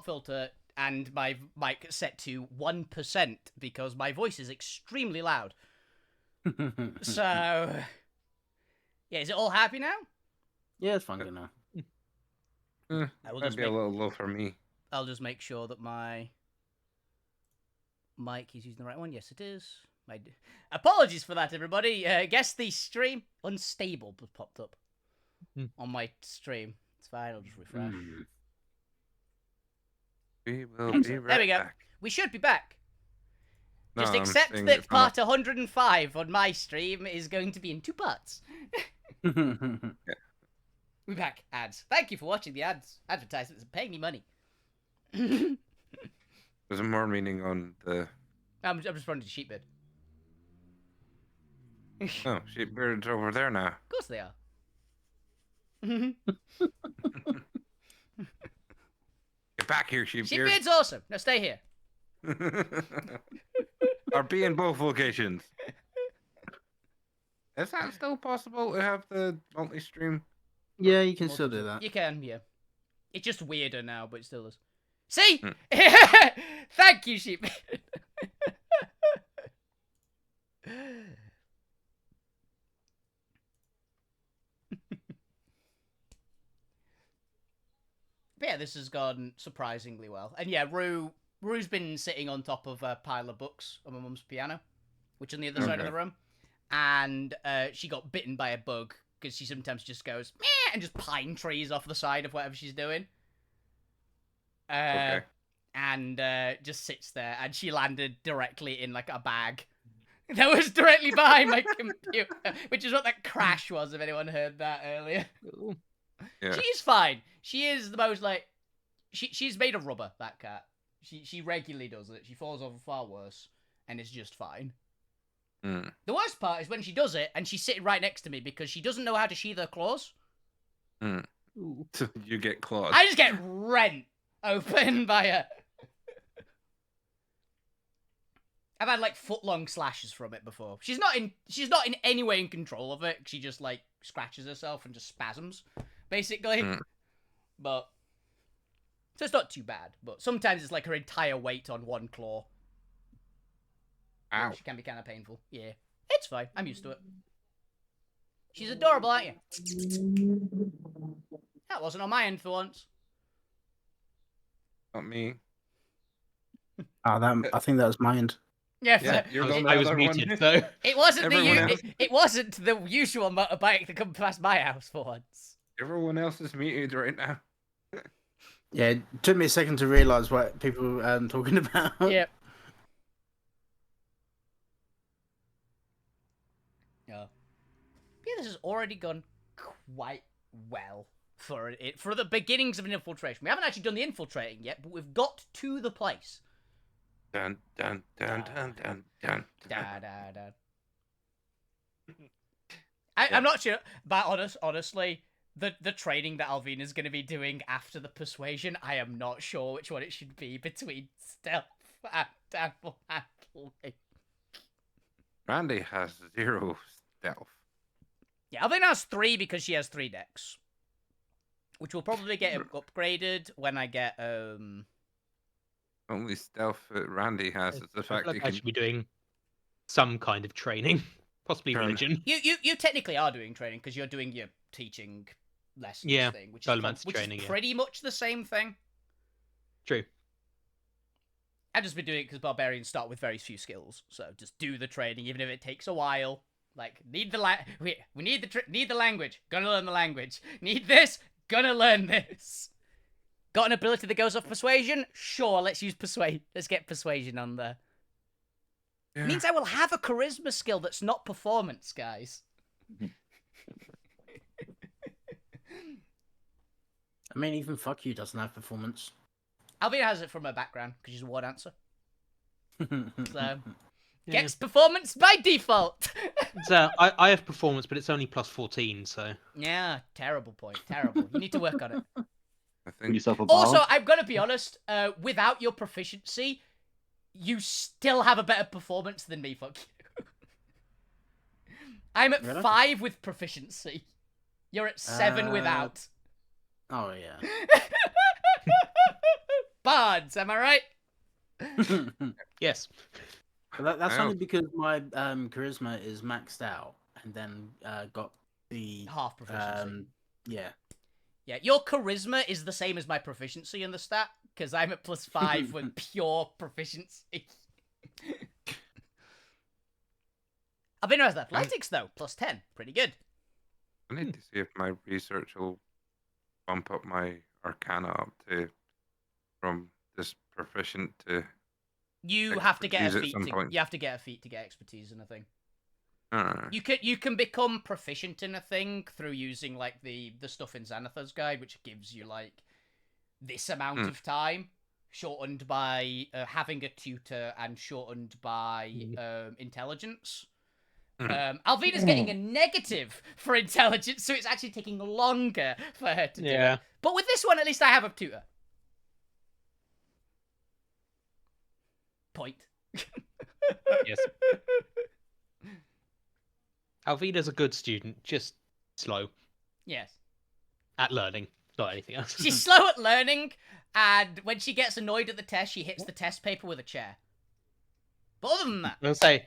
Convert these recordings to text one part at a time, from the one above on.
filter and my mic set to 1% because my voice is extremely loud. So, yeah, is it all happy now? Yeah, it's fine good now. Might be a little low for me. I'll just make sure that my mic is using the right one. Yes, it is. Apologies for that, everybody. Guess the stream unstable popped up on my stream. It's fine. I'll just refresh. We will be right There we go. back. We should be back. No, Just I'm accept saying that it's part 105 on my stream is going to be in 2 parts. We're back. Ads. Thank you for watching the ads. Advertisements and paying me money. There's more meaning on the... I'm responding to Sheepbird. Oh, Sheepbird's over there now. Of course they are. Get back here, Sheepbeard. Sheepbeard's awesome. Now stay here. Or be in both locations. Is that still possible to have the multi-stream? Yeah, you can still do that. You can, yeah. It's just weirder now, but it still is. See? Thank you, Sheepbeard. But yeah, this has gone surprisingly well. And yeah, Rue's been sitting on top of a pile of books on my mum's piano, which is on the other side of the room. And she got bitten by a bug, because she sometimes just goes, meh, and just pine trees off the side of whatever she's doing. Okay. And just sits there, and she landed directly in, like, a bag that was directly behind my computer, which is what that crash was, if anyone heard that earlier. Yeah. She's fine. She is the most, like... She's made of rubber, that cat. She regularly does it. She falls over far worse, and it's just fine. The worst part is when she does it, and she's sitting right next to me because she doesn't know how to sheathe her claws. So you get clawed. I just get rent open by her. I've had, like, foot-long slashes from it before. She's not in any way in control of it. She just, like, scratches herself and just spasms, basically. But... So it's not too bad, but sometimes it's like her entire weight on one claw. Ow. Which can be kind of painful. Yeah. It's fine. I'm used to it. She's adorable, aren't you? That wasn't on my end for once. Not me. I think that was my end. Yeah, I was muted, though. It wasn't Everyone it wasn't the usual motorbike that come past my house for once. Everyone else is muted right now. Yeah, it took me a second to realise what people were talking about. Yep. Yeah, this has already gone quite well for the beginnings of an infiltration. We haven't actually done the infiltrating yet, but we've got to the place. Dun dun dun dun dun dun. Da, da, da. I'm not sure, but honestly, the training that Alvina's going to be doing after the persuasion, I am not sure which one it should be between stealth and apple handling. Randy has 0 stealth. Yeah, Alvina has 3 because she has 3 decks, which will probably get upgraded when I get Only stealth that Randy has is the fact he I can... should be doing some kind of training, possibly Turn. religion. You technically are doing training because you're doing your teaching lessons thing, which training, is pretty much the same thing. True. I've just been doing it because barbarians start with very few skills, so just do the training, even if it takes a while. Like, need the language, gonna learn the language. Need this, gonna learn this. Got an ability that goes off persuasion? Sure, let's use persuade. Let's get persuasion on there. Yeah. Means I will have a charisma skill that's not performance, guys. I mean, even fuck you doesn't have performance. Alvina has it from her background because she's a ward answer. So Yeah. gets performance by default. So I have performance, but it's only plus 14, so... Yeah, terrible point. Terrible. You need to work on it. I think... Yourself a Also, bard. I'm gonna be honest. Without your proficiency, you still have a better performance than me. Fuck you. I'm at Really? 5 with proficiency. You're at 7 without. Oh, yeah. bards, am I right? Yes. That's Wow. only because my charisma is maxed out, and then got the Half proficiency. yeah. Yeah, your charisma is the same as my proficiency in the stat, because I'm at +5 with pure proficiency. I've been with athletics, though. +10. Pretty good. I need to see if my research will bump up my Arcana up to from this proficient to. You have to get a Expertise at feat. some point. You have to get a feat to get expertise in a thing. Uh, You can become proficient in a thing through using like the stuff in Xanathar's guide, which gives you like this amount of time, shortened by having a tutor and shortened by intelligence. Alvina's getting a negative for intelligence, so it's actually taking longer for her to do it. But with this one, at least I have a tutor. Point. Yes. Alvina's a good student, just slow Yes. at learning, not anything else. She's slow at learning, and when she gets annoyed at the test, she hits the test paper with a chair. But other than that... I'll say,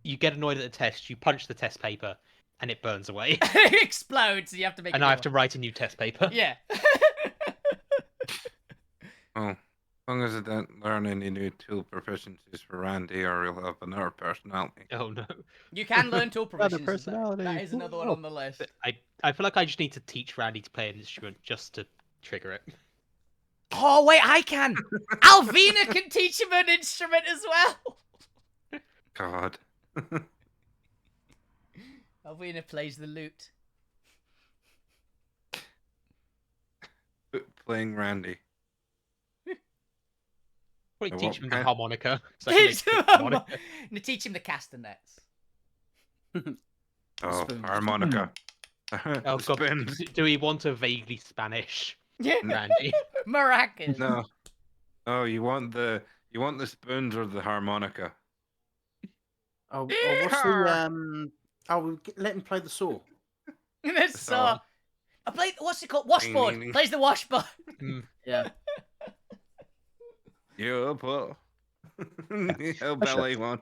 you get annoyed at the test, you punch the test paper, and it burns away. it explodes, and you have to make And I have to write a new test paper. Yeah. well, as long as I don't learn any new tool proficiencies for Randy, or he'll have another personality. Oh no. You can learn tool Another proficiencies. personality. That is another one on the list. I feel like I just need to teach Randy to play an instrument just to trigger it. Oh, wait, I can! Alvina can teach him an instrument as well! God. Alvina plays the lute. Playing Randy. Probably I teach him won't the pay- harmonica. So I can Teach make him the harmonica. No, teach him the castanets. Oh, Spoons. harmonica. Oh god, Spins. do we want a vaguely Spanish Yeah. Randy? Maracas. No. Oh, you want the spoons or the harmonica? Oh, what's the let him play the saw. That's so... I play, what's it called? Washboard. Plays the washboard. Yeah. Yeah, but oh, ballet one.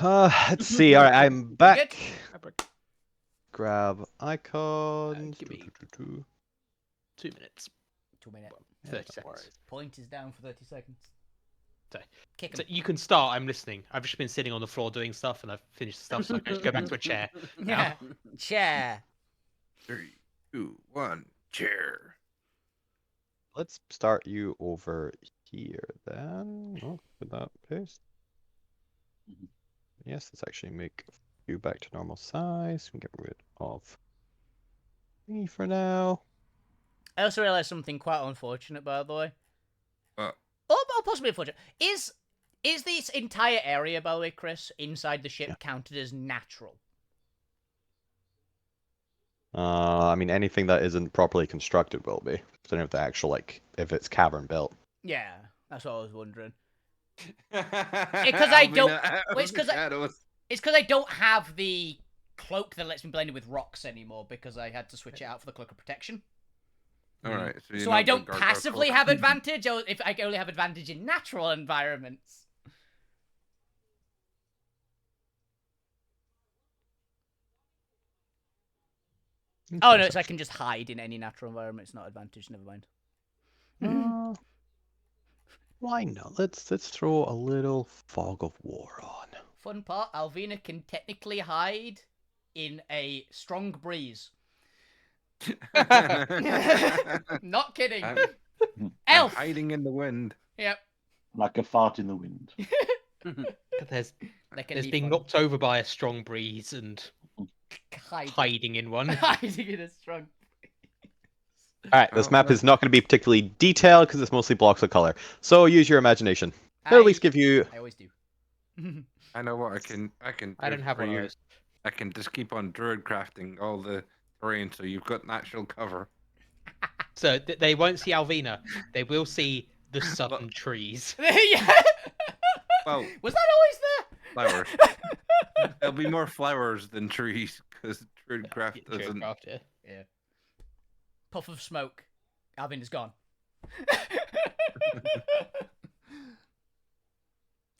Let's see. All right, I'm back. Good. Grab icons. give me- 2 minutes. 2 minutes. 30 seconds. Point is down for 30 seconds. Sorry. Kick him. So you can start, I'm listening. I've just been sitting on the floor doing stuff and I've finished the stuff, so I can just go back to a chair. Yeah. Chair. 3, 2, 1, chair. Let's start you over here then. Oh, with that paste. Yes, let's actually make you back to normal size. We can get rid of me for now. I also realised something quite unfortunate, by the way. What? Oh, possibly unfortunate. Is this entire area, by the way, Chris, inside the ship counted as natural? I mean, anything that isn't properly constructed will be. So if the actual, like, if it's cavern built. Yeah, that's what I was wondering. Because I don't- well, it's 'cause It's because I don't have the cloak that lets me blend it with rocks anymore because I had to switch it out for the cloak of protection. All right. So I don't passively have advantage, or if I only have advantage in natural environments. Oh no, so I can just hide in any natural environment. It's not advantage. Never mind. Why not? Let's throw a little fog of war on. Fun part: Alvina can technically hide in a strong breeze. Not kidding. I'm Elf. hiding in the wind. Yep. Like a fart in the wind. There's That can there's be being fun. knocked over by a strong breeze and hiding in one. Hiding in a strong. All right, this Oh, map well. is not going to be particularly detailed because it's mostly blocks of color. So use your imagination. It'll at least give you. I always do. I know what I can. I don't do have for one of you. those. I can just keep on druid crafting all the terrain, so you've got natural cover. So they won't see Alvina. They will see the southern trees. Yeah. Well, Was that always flowers. There'll be more flowers than trees because druid craft True doesn't. craft, yeah. there? Puff of smoke. Alvin is gone.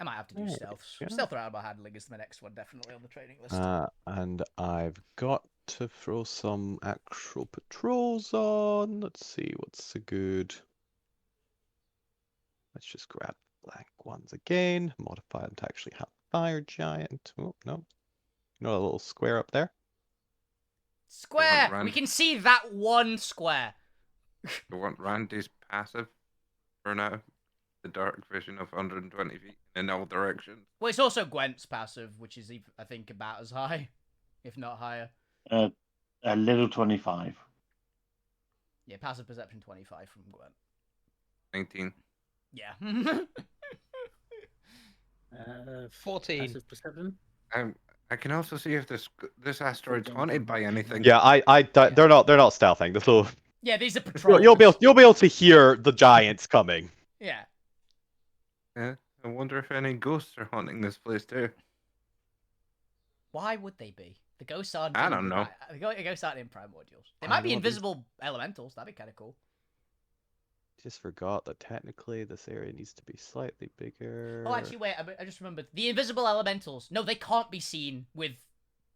I might have to do There stealth. we go. Stealth or animal handling is my next one, definitely on the training list. And I've got to throw some actual patrols on. Let's see what's a good. Let's just grab blank ones again. Modify them to actually have fire giant. Oh no, you know a little square up there. Square! Rand- We can see that one square. You want Randy's passive for now? The dark vision of 120 feet in all directions. Well, it's also Gwent's passive, which is, I think, about as high, if not higher. A little 25. Yeah, passive perception 25 from Gwent. 19. Yeah. 14. Passive perception. I can also see if this asteroid's haunted by anything. Yeah, they're not stealthing. This will Yeah, these are patrols. you'll be able to hear the giants coming. Yeah. Yeah. I wonder if any ghosts are haunting this place too. Why would they be? The ghosts aren't. I don't know. The ghosts aren't in Primordials. They might be invisible elementals. That'd be kind of cool. Just forgot that technically this area needs to be slightly bigger. Oh, actually, wait. I just remembered. The invisible elementals. No, they can't be seen with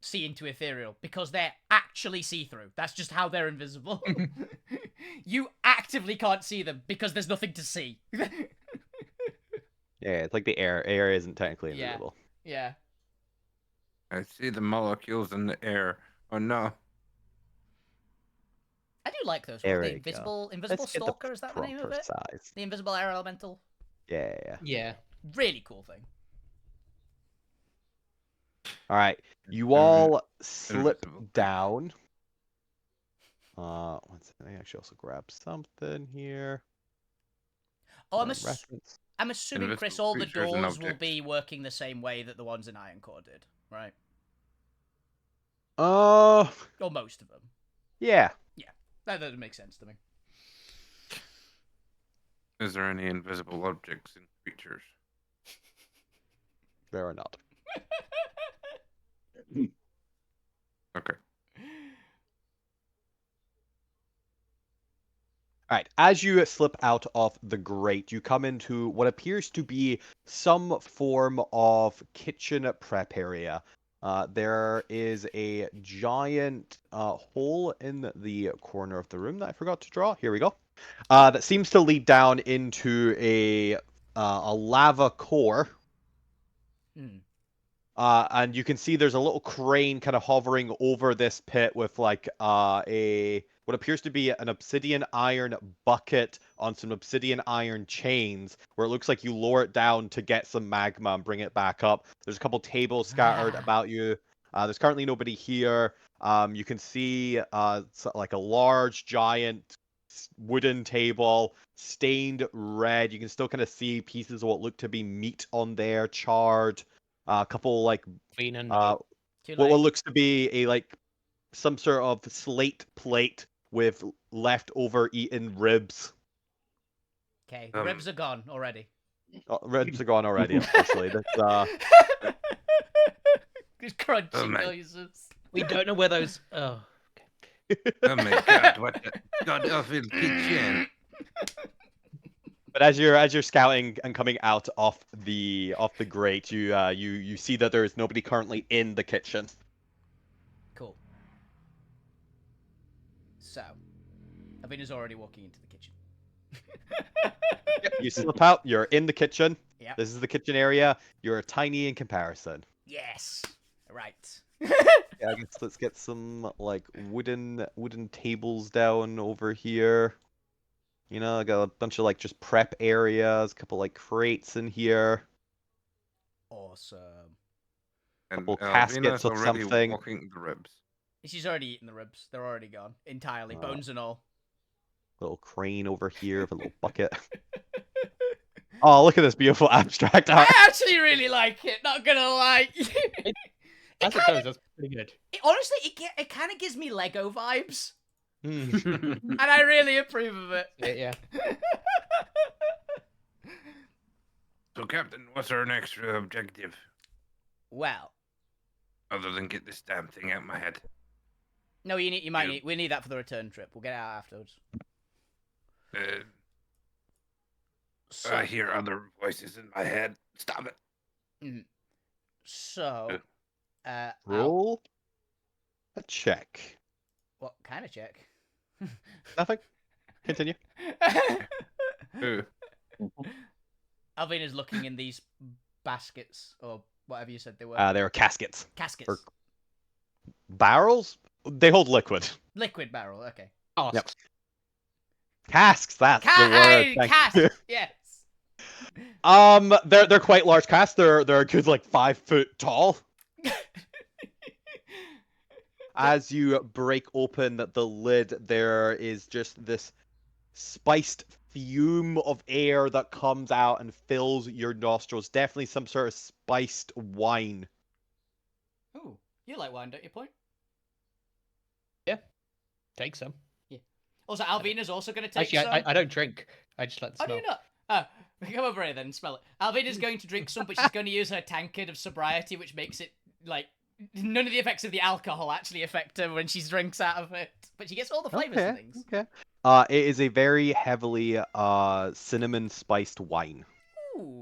seeing to ethereal because they're actually see-through. That's just how they're invisible. You actively can't see them because there's nothing to see. Yeah, it's like the air isn't technically Yeah. invisible. Yeah. I see the molecules in the air. Oh no. I do like those. There The we go. invisible Let's get the stalker, is that the name of proper it? size. The invisible air elemental. Yeah. Yeah. Really cool thing. All right, you all slip Invisible. down. One second. I actually also grab something here. Oh, Reference. I'm assuming, Chris, Invisible all the creatures and doors will objects. be working the same way that the ones in Ironcore did, right? Oh, Or most of them. yeah. That doesn't make sense to me. Is there any invisible objects and creatures? There are not. Okay. All right, as you slip out of the grate, you come into what appears to be some form of kitchen prep area. There is a giant hole in the corner of the room that I forgot to draw. Here we go. That seems to lead down into a lava core. Hmm. And you can see there's a little crane kind of hovering over this pit with like what appears to be an obsidian iron bucket on some obsidian iron chains, where it looks like you lower it down to get some magma and bring it back up. There's a couple tables scattered about you. There's currently nobody here. You can see like a large, giant wooden table, stained red. You can still kind of see pieces of what look to be meat on there, charred. A couple like Vina, no. what looks to be a like some sort of slate plate with leftover eaten ribs. Okay, the ribs are gone already. Oh, ribs are gone already, unfortunately. Just crunchy Oh, man. noises. We don't know where those. Oh. Oh my god, what the god awful kitchen. But as you're scouting and coming out off the grate, you see that there is nobody currently in the kitchen. Cool. So, Avina's already walking into the kitchen. You slip out. You're in the kitchen. Yeah. This is the kitchen area. You're tiny in comparison. Yes. Right. Yeah, I guess let's get some like wooden tables down over here. You know, I got a bunch of like just prep areas, a couple like crates in here. Awesome. And Couple caskets Alvina's of already something. walking the ribs. She's already eaten the ribs. They're already gone. Entirely. Bones and all. Little crane over here with a little bucket. Oh, look at this beautiful abstract art. I actually really like it, not gonna lie. As it goes, that's pretty good. Honestly, it kind of gives me Lego vibes. Hmm. And I really approve of it. Yeah. So, Captain, what's our next objective? Well, Other than get this damn thing out my head. no, we need that for the return trip. We'll get it out afterwards. So, I hear other voices in my head. Stop it. So, Roll a check. what kind of check? Nothing. Continue. Ooh. Alvina's looking in these baskets or whatever you said they were. There are caskets. Caskets. or- Barrels? They hold liquid. Liquid barrel. Okay. Asks. Casks, that's the word. Thank Cask. you. Yes. They're quite large casks. They're a good like 5 foot tall. As you break open the lid, there is just this spiced fume of air that comes out and fills your nostrils. Definitely some sort of spiced wine. Ooh, you like wine, don't you, Point? Take some. Also, Alvina's also going to take Actually, some. I don't drink. I just like the Oh, smell. do you not? Oh, come over here then and smell it. Alvina's going to drink some, but she's going to use her tankard of sobriety, which makes it, like, none of the effects of the alcohol actually affect her when she drinks out of it. But she gets all the flavors and things. Okay. It is a very heavily cinnamon spiced wine. Ooh.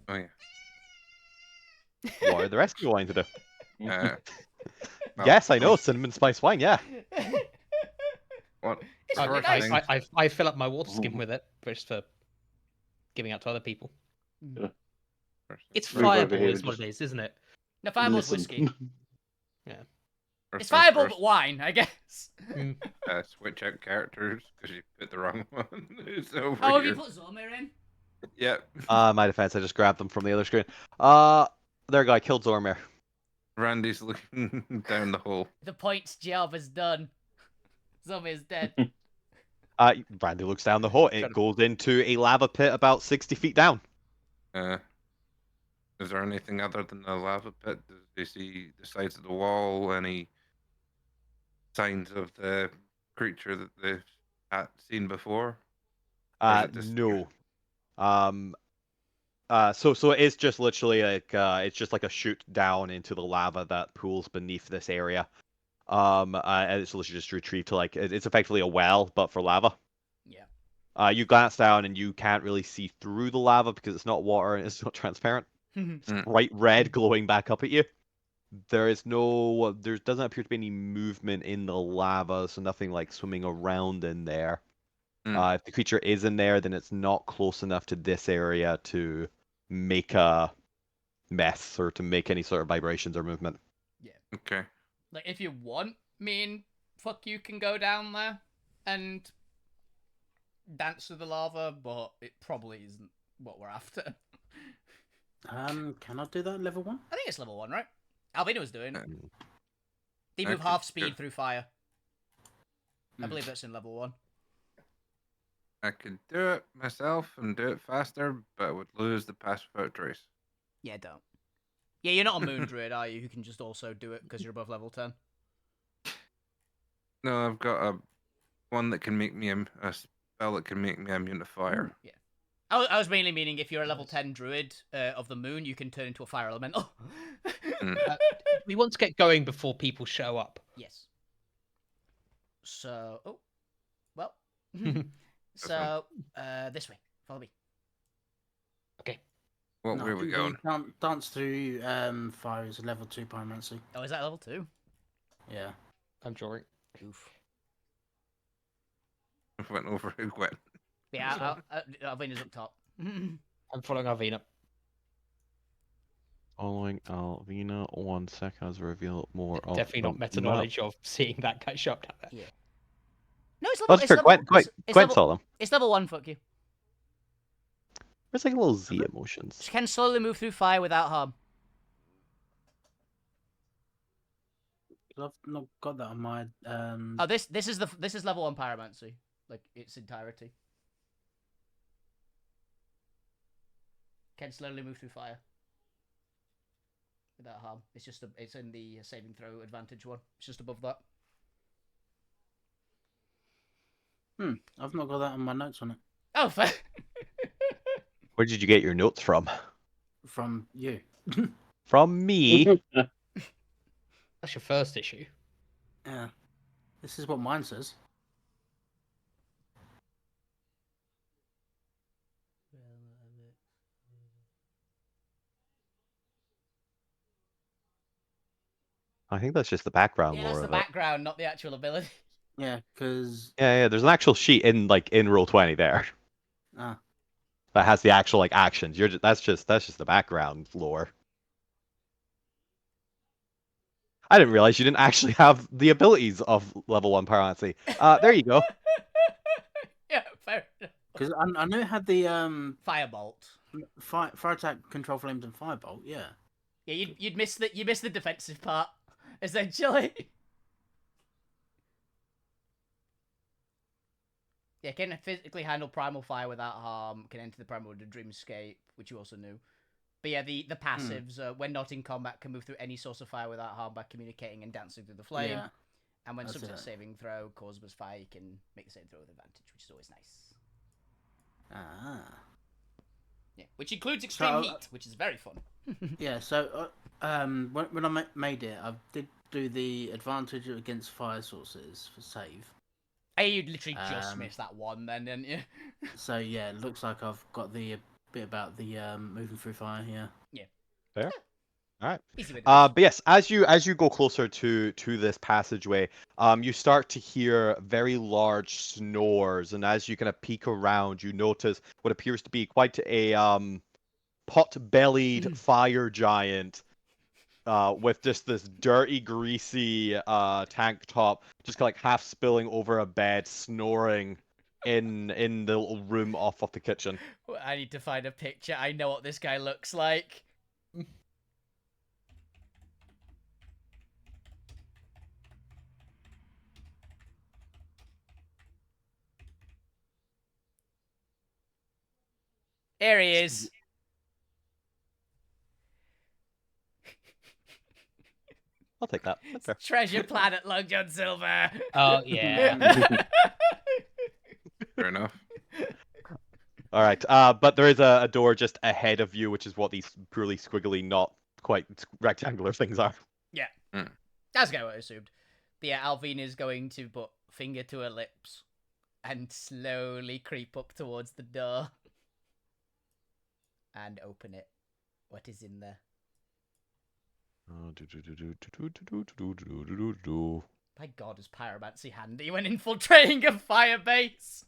Oh yeah. What are the rest of your wine to do? Well, Yes, I know cinnamon spiced wine. Yeah. What? It's I, really First nice. thing- I fill up my water skin with it just for giving out to other people. first It's Move over fireball, here is and what just- it is, isn't it? No, Fireball's Listen. whiskey. First It's things Fireball, first, but wine, I guess. switch out characters because you put the wrong one. It's over Oh, have here. you put Zormir in? Yep. My defense, I just grabbed them from the other screen. Their guy killed Zormir. Randy's looking down the hole. The Point's job is done. Zormir's dead. Randy looks down the hole. It goes into a lava pit about 60 feet down. Is there anything other than the lava pit? Does they see the sides of the wall? Any signs of the creature that they've seen before? Or is it just- No. So it is just literally like it's just like a chute down into the lava that pools beneath this area. And it's literally just retrieved to like it's effectively a well, but for lava. Yeah. You glance down and you can't really see through the lava because it's not water and it's not transparent. It's bright red glowing back up at you. There doesn't appear to be any movement in the lava, so nothing like swimming around in there. If the creature is in there, then it's not close enough to this area to make a mess or to make any sort of vibrations or movement. Okay. Like, if you want, me and Fuck You can go down there and dance through the lava, but it probably isn't what we're after. Can I do that at level 1? I think it's level 1, right? Alvina was doing it. They I move could half do speed it. through fire. I believe that's in level 1. I could do it myself and do it faster, but I would lose the pass without trace. Yeah, don't. Yeah, you're not a moon druid, are you? Who can just also do it because you're above level 10. No, I've got a one that can make me a spell that can make me immune to fire. Yeah. I was mainly meaning if you're a level 10 druid of the moon, you can turn into a fire elemental. We want to get going before people show up. Yes. So, oh, well. So, this way. Follow me. What No, way are we going? Dance through fire is a level 2 pyromancy. Oh, is that level 2? Yeah. I'm drawing. Oof. Went over who went. Yeah, Alvina's up top. I'm following Arvina. Following Alvina, 1 second as we reveal more of Definitely not the meta map. knowledge of seeing that guy show up down there. No, it's level. That's It's fair. level, Gwen level, saw them. it's level 1. Fuck you. There's like little Z emotions. She can slowly move through fire without harm. I've not got that on my. Oh, this is level 1 pyromancy, like its entirety. Can slowly move through fire without harm. It's in the saving throw advantage one. It's just above that. I've not got that on my notes on it. Oh, fair. Where did you get your notes from? From you. From me. That's your first issue. Yeah. This is what mine says. I think that's just the background Yeah, lore that's the of it. background, not the actual ability. Yeah, because Yeah, there's an actual sheet in Roll20 there ah, that has the actual actions. That's just the background lore. I didn't realize you didn't actually have the abilities of level 1 pyromancy. There you go. Yeah, fair enough. because I know it had the Firebolt. fire attack, control flames, and firebolt. Yeah. Yeah, you'd miss the defensive part, essentially. Yeah, can physically handle primal fire without harm. Can enter the primal with a dreamscape, which you also knew. But yeah, the passives, when not in combat, can move through any source of fire without harm by communicating and dancing through the flame. Yeah. And when That's subject it. saving throw causes fire, you can make the saving throw with advantage, which is always nice. Ah. Yeah, which includes extreme So, heat, which is very fun. Yeah. So when I made it, I did do the advantage against fire sources for save. Hey, you'd literally just Um, missed that one then, didn't you? So yeah, it looks like I've got the bit about the moving through fire here. Fair. All right. Easy with But yes, as you go closer to this passageway, you start to hear very large snores, and as you kind of peek around, you notice what appears to be quite a pot-bellied fire giant, with just this dirty, greasy tank top, just like half spilling over a bed, snoring in the little room off of the kitchen. I need to find a picture. I know what this guy looks like. There he is. I'll take that. That's fair. Treasure Planet Long John Silver. Oh yeah. Fair enough. All right, but there is a door just ahead of you, which is what these purely squiggly, not quite rectangular things are. That's kind of what I assumed. But yeah, Alvina is going to put finger to her lips and slowly creep up towards the door and open it. What is in there? My god, is pyromancy handy when infiltrating a fire base?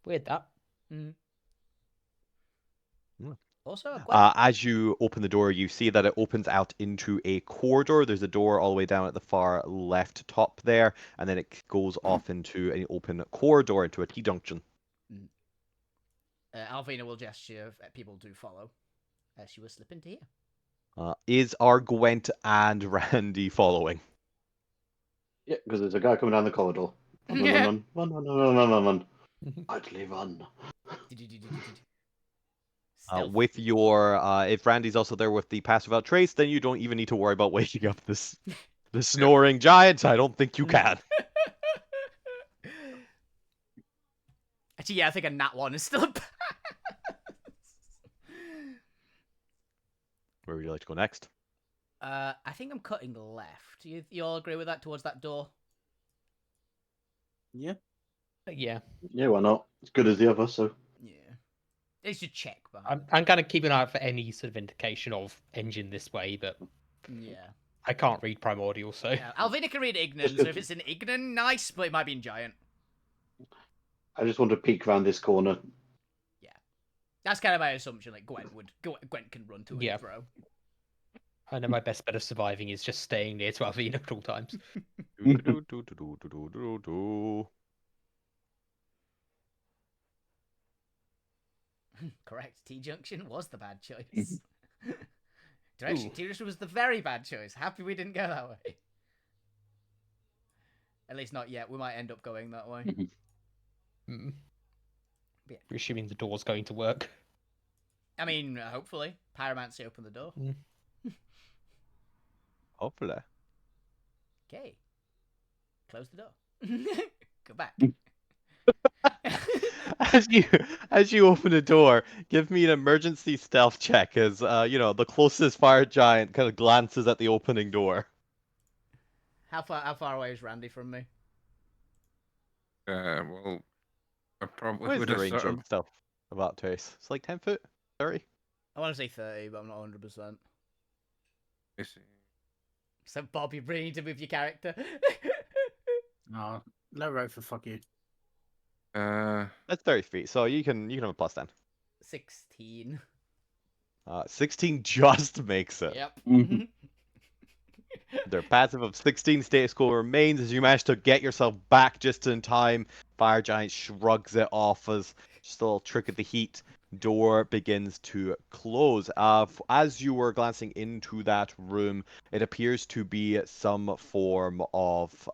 Weird that. Also, As you open the door, you see that it opens out into a corridor. There's a door all the way down at the far left top there, and then it goes off into an open corridor into a T-junction. Alvina will gesture if people do follow. She will slip into here. Is our Gwent and Randy following? Yeah, because there's a guy coming down the corridor. Run. Idly run. With your, if Randy's also there with the passive out trace, then you don't even need to worry about waking up this the snoring giant. I don't think you can. Actually, yeah, I think a nat one is still a pass. Where would you like to go next? I think I'm cutting left. You all agree with that towards that door? Yeah. Yeah. Yeah, why not? It's good as the other, so. Yeah. They should check behind. I'm going to keep an eye out for any sort of indication of engine this way, but Yeah. I can't read primordial, so. Yeah. Alvina can read Ignan, so if it's in Ignan, nice, but it might be in Giant. I just want to peek around this corner. That's kind of my assumption. Like Gwent can run to and fro. I know my best bet of surviving is just staying near to Alvina at all times. Correct. T-junction was the bad choice. Direction T-junction was the very bad choice. Happy we didn't go that way. At least not yet. We might end up going that way. Yeah. We're assuming the door's going to work. I mean, hopefully. Pyromancy open the door. Hopefully. Okay. Close the door. Go back. As you open the door, give me an emergency stealth check as the closest fire giant kind of glances at the opening door. How far away is Randy from me? Well, I probably What is would the have range sort of on stealth about Trace? It's like 10 foot? 30? I want to say 30, but I'm not 100%. Let me see. So Bob, you really need to move your character. No, low road for fuck you. That's 30 feet, so you can have a plus 10. 16. 16 just makes it. Yep. Mhm. Their passive of 16 status quo remains as you manage to get yourself back just in time. Fire Giant shrugs it off as just a little trick of the heat. Door begins to close. As you were glancing into that room, it appears to be some form of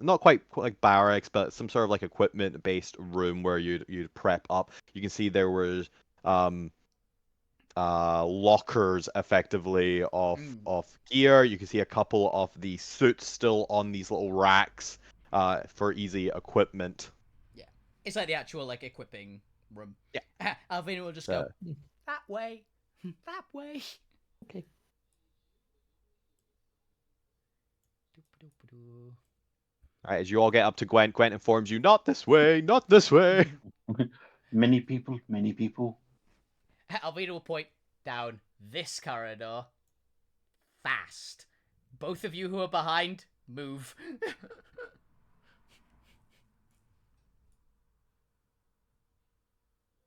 not quite like barracks, but some sort of like equipment-based room where you'd prep up. You can see there was lockers effectively of gear. You can see a couple of the suits still on these little racks for easy equipment. It's like the actual like equipping room. Yeah. Alvina will just go that way, that way. Okay. Alright, as you all get up to Gwent, Gwent informs you, not this way, not this way. Many people, many people. Alvina will point down this corridor. Fast. Both of you who are behind, move.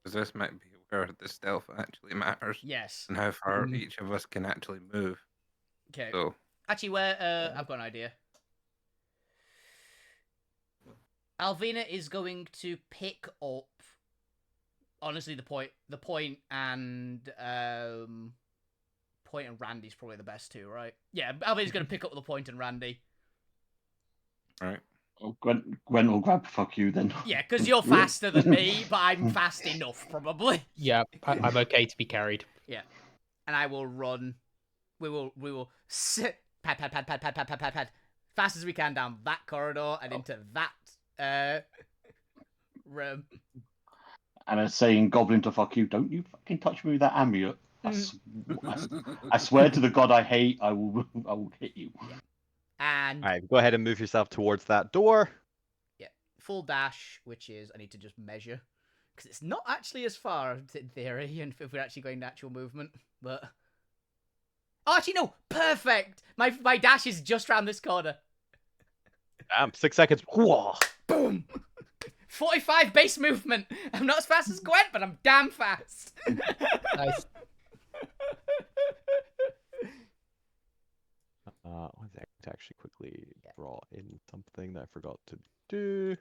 Because this might be where the stealth actually matters. Yes. And how far Mhm. each of us can actually move. Okay. So, Actually, where I've got an idea. Alvina is going to pick up. Honestly, the point and point and Randy's probably the best two, right? Yeah, Alvina's going to pick up the point and Randy. right. Oh, Gwen will grab fuck you then. Yeah, because you're faster than me, but I'm fast enough, probably. Yeah, I'm okay to be carried. And I will run. We will sit pad fast as we can down that corridor and into that room. And I'm saying, Goblin to fuck you, don't you fucking touch me with that amulet. I swear to the god I hate, I will hit you. And Alright, go ahead and move yourself towards that door. full dash, which is I need to just measure because it's not actually as far in theory, and if we're actually going natural movement, but oh, actually no, perfect. My dash is just around this corner. Damn, 6 seconds. Whoa. Boom. 45 base movement. I'm not as fast as Gwent, but I'm damn fast. Nice. One sec to actually quickly draw in something that I forgot to do.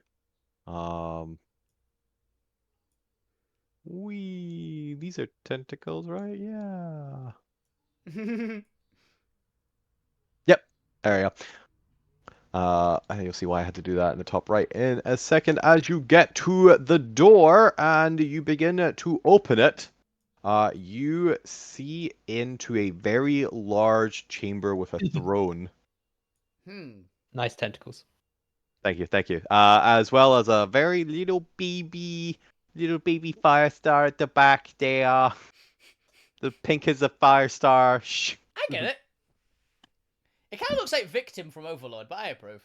These are tentacles, right? Yeah. Yep. There we go. I think you'll see why I had to do that in the top right in a second. As you get to the door and you begin to open it, you see into a very large chamber with a throne. Nice tentacles. Thank you, thank you. As well as a very little baby fire star at the back there. The pink is a fire star. Shh. I get it. It kind of looks like Victim from Overlord, but I approve.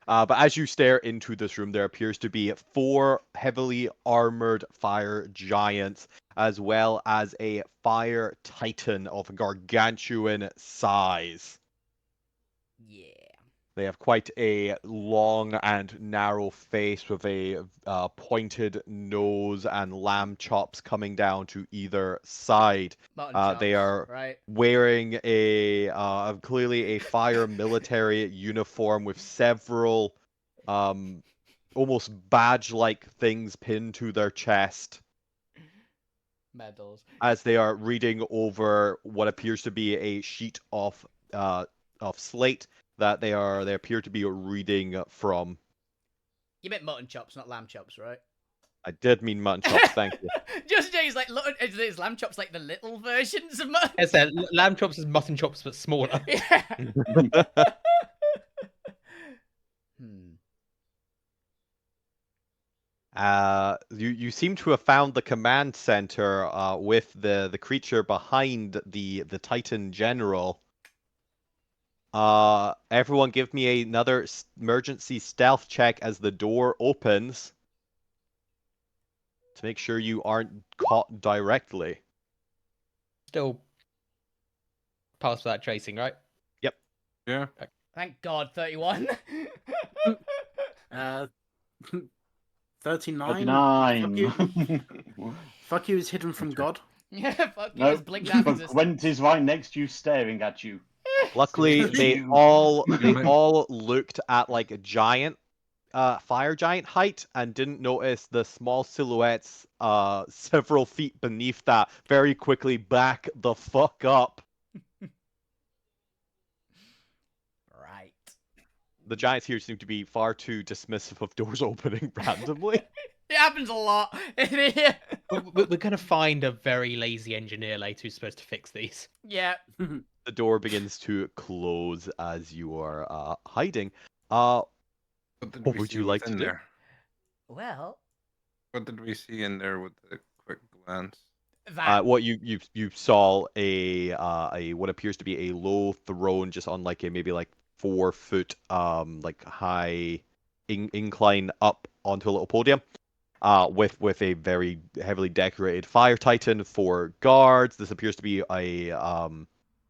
But as you stare into this room, there appears to be 4 heavily armored fire giants, as well as a fire titan of gargantuan size. Yeah. They have quite a long and narrow face with a pointed nose and lamb chops coming down to either side. They are right. wearing a clearly a fire military uniform with several almost badge-like things pinned to their chest Medals. as they are reading over what appears to be a sheet of slate that they appear to be reading from. You meant mutton chops, not lamb chops, right? I did mean mutton chops, thank you. Just Jay's like, look, is lamb chops like the little versions of mutton? As I said, lamb chops is mutton chops, but smaller. Yeah. You seem to have found the command center with the creature behind the Titan General. Everyone give me another emergency stealth check as the door opens to make sure you aren't caught directly. Still pass without tracing, right? Yeah. Thank God, 31. Uh, 39. 39. Fuck you is hidden from God. Yeah, fuck you, No, just blinked out of but existence. Gwent is right next to you, staring at you. Luckily, they You- all they might- all looked at like a giant, fire giant height and didn't notice the small silhouettes, several feet beneath that very quickly back the fuck up. Right. The giants here seem to be far too dismissive of doors opening randomly. It happens a lot in here. We're gonna find a very lazy engineer later who's supposed to fix these. Yeah. The door begins to close as you are hiding. What What did What we would see you like to within do? there? Well, What did we see in there with the quick glance? that. what you saw a what appears to be a low throne just on like a maybe like 4 foot like high incline up onto a little podium. With a very heavily decorated fire titan for guards. This appears to be a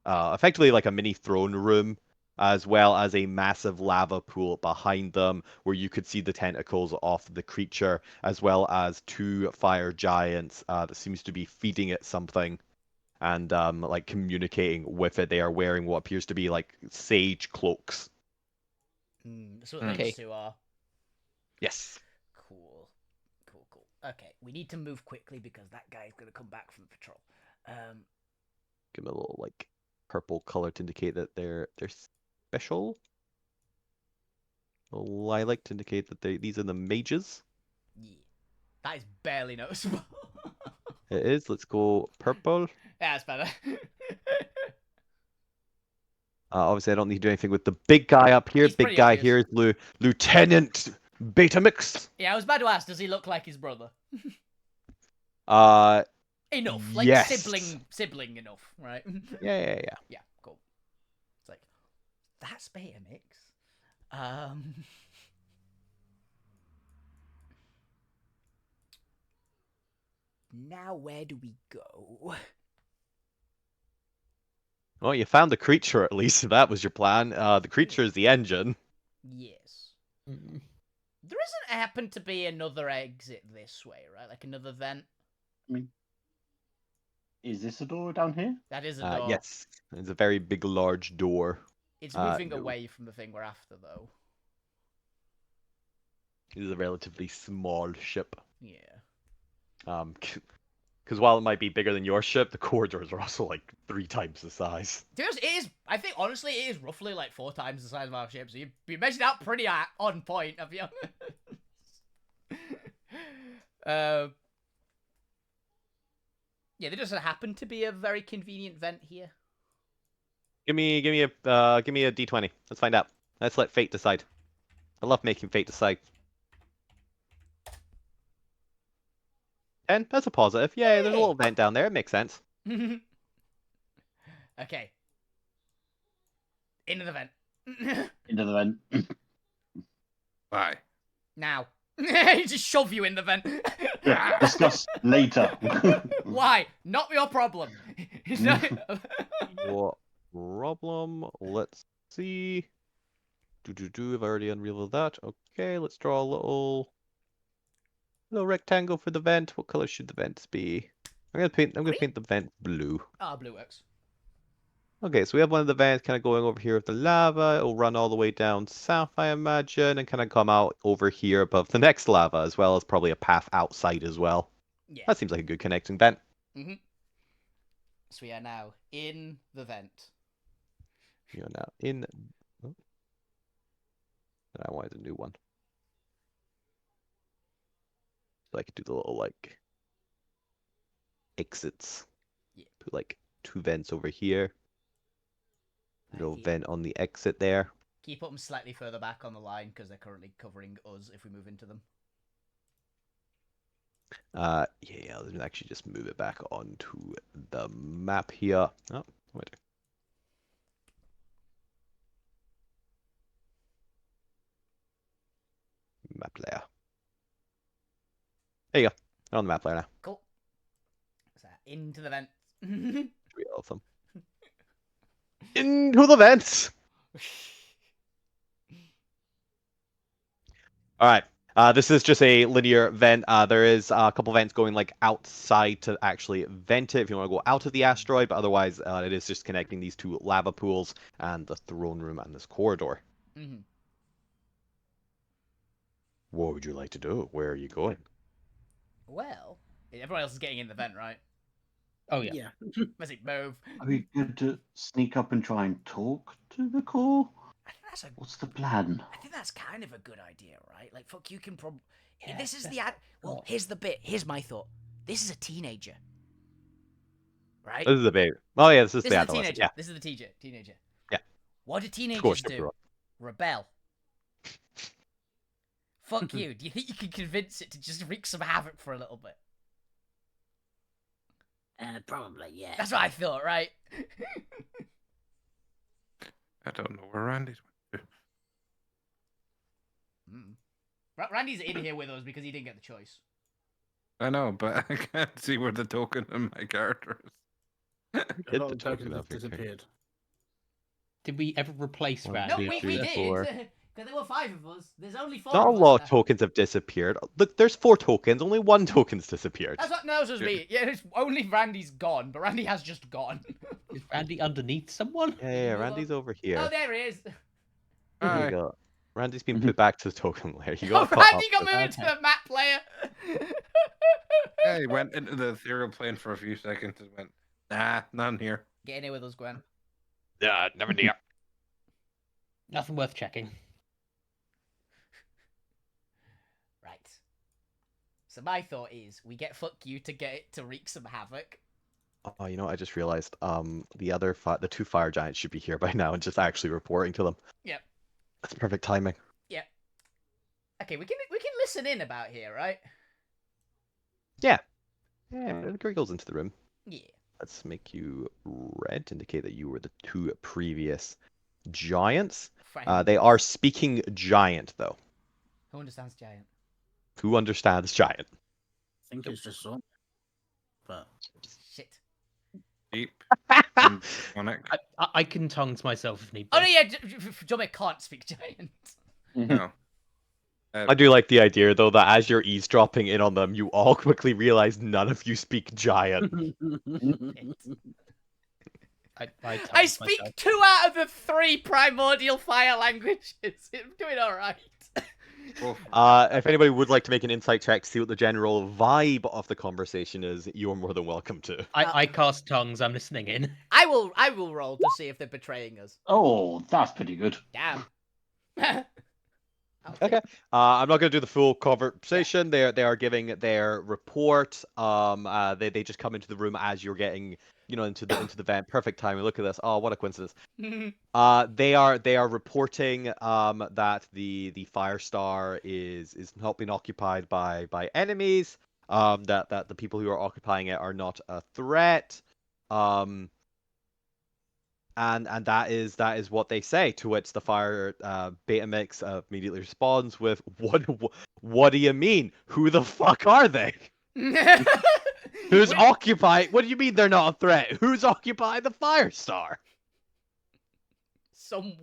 effectively like a mini throne room, as well as a massive lava pool behind them, where you could see the tentacles of the creature, as well as 2 fire giants that seems to be feeding it something, and like communicating with it. They are wearing what appears to be like sage cloaks. That's what Okay. those two are. Yes. Cool. Cool. Okay, we need to move quickly because that guy's gonna come back from patrol. Give them a little like purple color to indicate that they're special. A lilac to indicate that these are the mages. Yeah. That is barely noticeable. It is. Let's go purple. Yeah, that's better. Obviously, I don't need to do anything with the big guy up here. He's Big pretty guy obvious. here is Lieutenant Betamix. Yeah, I was about to ask, does he look like his brother? Uh, Enough, like yes. sibling enough, right? yeah. Yeah, cool. It's like that's beta mix. Now where do we go? Well, you found the creature at least. If that was your plan. The creature is the engine. Yes. There isn't happen to be another exit this way, right? Like another vent. Is this a door down here? That is a door. Yes, it's a very big, large door. It's moving no. away from the thing we're after, though. It is a relatively small ship. Yeah. Because while it might be bigger than your ship, the corridors are also like 3 times the size. It is. I think honestly, it is roughly like 4 times the size of our ship. So you measured out pretty on point, have you? Yeah, there doesn't happen to be a very convenient vent here. Give me a d20. Let's find out. Let's let fate decide. I love making fate decide. 10. That's a positive. Yeah, there's a little vent down there. It makes sense. Okay. Into the vent. Into the vent. Bye. Now. He just shove you in the vent. Discuss later. Why? Not your problem. It's not- What problem? Let's see. I've already unreeled that. Okay, let's draw a little rectangle for the vent. What color should the vents be? I'm gonna paint the vent blue. Ah, blue works. Okay, so we have one of the vents kind of going over here with the lava. It'll run all the way down south, I imagine, and kind of come out over here above the next lava, as well as probably a path outside as well. Yeah. That seems like a good connecting vent. So we are now in the vent. You're now in. Oh. I wanted a new one. So I could do the little like exits. Yeah. Put like 2 vents over here. No vent on the exit there. Can you put them slightly further back on the line because they're currently covering us if we move into them? Yeah, let me actually just move it back onto the map here. Oh, wait. Map layer. There you go. They're on the map layer now. Cool. So into the vent. 3 of them. Into the vents. All right. This is just a linear vent. There is a couple vents going like outside to actually vent it if you want to go out of the asteroid, but otherwise it is just connecting these two lava pools and the throne room and this corridor. Mm-hmm. What would you like to do? Where are you going? Well, everyone else is getting in the vent, right? Oh yeah. Let's see, move. Are we good to sneak up and try and talk to the core? What's the plan? I think that's kind of a good idea, right? Like, fuck, you can probably. Yeah, This is that's the well. Here's the bit. Here's my thought. This is a teenager, right? This is the baby. Oh yeah, this is This the is the adolescent. teenager. Yeah. This is the teenager. Yeah. What do Of teenagers course, do? you're right. Rebel. Fuck you. Do you think you can convince it to just wreak some havoc for a little bit? Probably, yeah. That's what I thought, right? I don't know where Randy's went to. Randy's in here with us because he didn't get the choice. I know, but I can't see where the token in my character is. A Hit lot the of token tokens have up, okay. disappeared. Did we ever replace Well, No, Randy? we three, did. four. Because there were 5 of us. There's only 4 Not a of us lot of now. tokens have disappeared. Look, there's 4 tokens. Only 1 token's disappeared. That's what, no, this was me. Yeah, it's only Randy's gone, but Randy has just gone. Is Randy underneath someone? Yeah, Randy's over here. Oh, there he is. There Hi. you go. Randy's been put back to the token layer. You Oh, got caught Randy up got with- moved to the map player. Yeah, he went into the ethereal plane for a few seconds and went, nah, none here. Get in here with us, Gwen. Yeah, never knew. Nothing worth checking. Right. So my thought is, we get fuck you to get it to wreak some havoc. Oh, you know what? I just realized. The 2 fire giants should be here by now and just actually reporting to them. Yep. That's perfect timing. Okay, we can listen in about here, right? Yeah, Greg goes into the room. Yeah. Let's make you red to indicate that you were the 2 previous giants. Fine. They are speaking giant, though. Who understands giant? Who understands giant? I think it's just on. But Shit. Deep. And Sonic. I can tongues myself if need be. Oh no, yeah, Jommy can't speak giant. No. I do like the idea, though, that as you're eavesdropping in on them, you all quickly realize none of you speak giant. I I speak 2 out of the 3 primordial fire languages. I'm doing all right. Go for it. If anybody would like to make an insight check to see what the general vibe of the conversation is, you're more than welcome to. I cast tongues. I'm listening in. I will roll to see if they're betraying us. Oh, that's pretty good. Damn. Okay. I'm not going to do the full conversation. They are giving their report. They just come into the room as you're getting, into the vent. Perfect timing. Look at this. Oh, what a coincidence. They are reporting that the Firestar is not being occupied by enemies. That the people who are occupying it are not a threat. And that is what they say. To which the fire beta mix immediately responds with, "What do you mean? Who the fuck are they? Who's occupying? What do you mean they're not a threat? Who's occupying the Firestar?"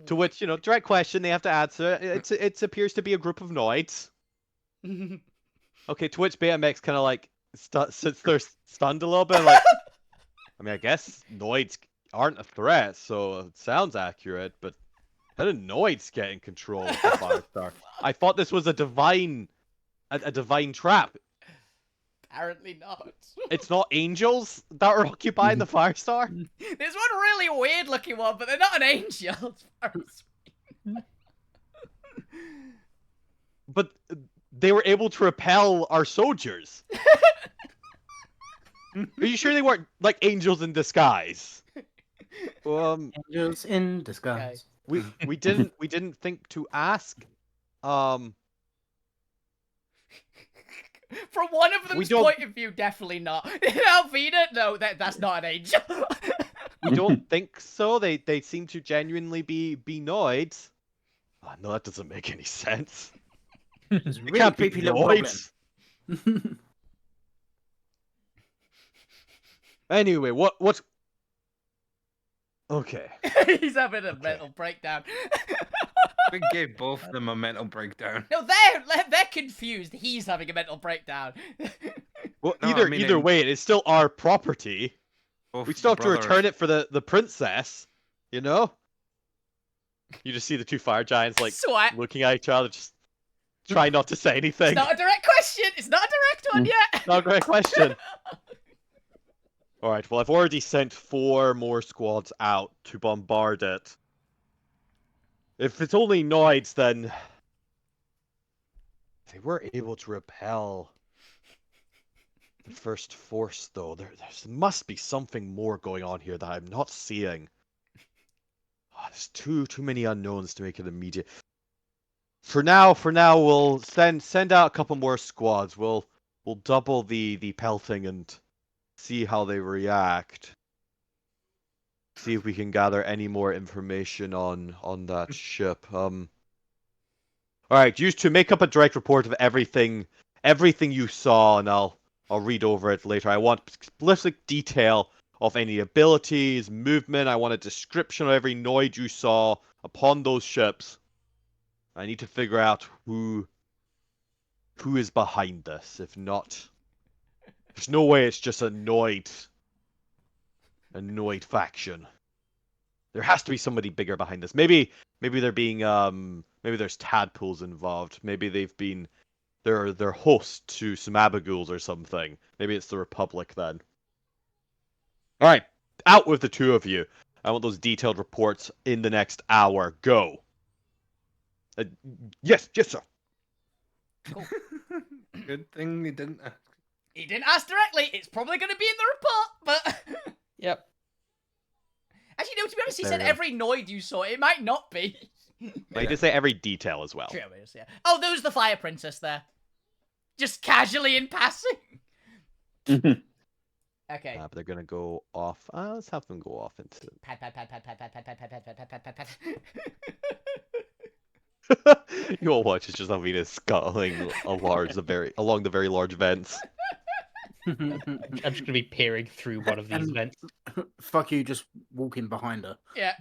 To which, direct question, they have to answer. It appears to be a group of Noids. Okay, to which beta mix kind of like sits there stunned a little bit, like, I mean, I guess Noids aren't a threat, so it sounds accurate, but how did Noids get in control of the Firestar? I thought this was a divine trap. Apparently not. It's not angels that are occupying the Firestar? There's one really weird looking one, but they're not an angel. As far as... But they were able to repel our soldiers. Are you sure they weren't like angels in disguise? Angels in disguise. We didn't think to ask. From one of them's point of view, definitely not. Alvina, no, that's not an angel. We don't think so. They seem to genuinely be Noids. Oh, no, that doesn't make any sense. It's It really can't be creepy little goblin. Noids. Anyway, Okay. He's having a mental breakdown. We gave both of them a mental breakdown. No, they're confused. He's having a mental breakdown. Well, No, I either mean, either in- way, it's still our property. Both We the still have to brothers. return it for the princess. You know. You just see the two fire giants like Sweat. looking at each other, just try not to say anything. It's not a direct question. It's not a direct one yet. Not a great question. All right. Well, I've already sent 4 more squads out to bombard it. If it's only Noids, then they were able to repel the first force, though. There must be something more going on here that I'm not seeing. Oh, there's too many unknowns to make it immediate. For now, we'll send out a couple more squads. We'll double the pelting and see how they react. See if we can gather any more information on that ship. All right, you two make up a direct report of everything you saw, and I'll read over it later. I want explicit detail of any abilities, movement. I want a description of every Noid you saw upon those ships. I need to figure out who is behind this. If not, there's no way it's just a Noid faction. There has to be somebody bigger behind this. Maybe they're being maybe there's tadpoles involved. Maybe they're host to some abagools or something. Maybe it's the Republic then. All right, out with the two of you. I want those detailed reports in the next hour. Go. Yes, sir. Cool. Good thing he didn't ask. He didn't ask directly. It's probably going to be in the report, but Yep. actually, no. To be honest, he Fair said enough. every Noid you saw. It might not be. I did say every detail as well. True, it is, yeah. Oh, there was the Fire Princess there, just casually in passing. Okay. But they're gonna go off. Let's have them go off into. Pad, pad, pad, pad, pad, pad, pad, pad, pad, pad, pad, pad, pad. You'll watch it's just Alvina scuttling along the very large vents. I'm just gonna be peering through one of these And- vents. Fuck you, just walking behind her. Yeah.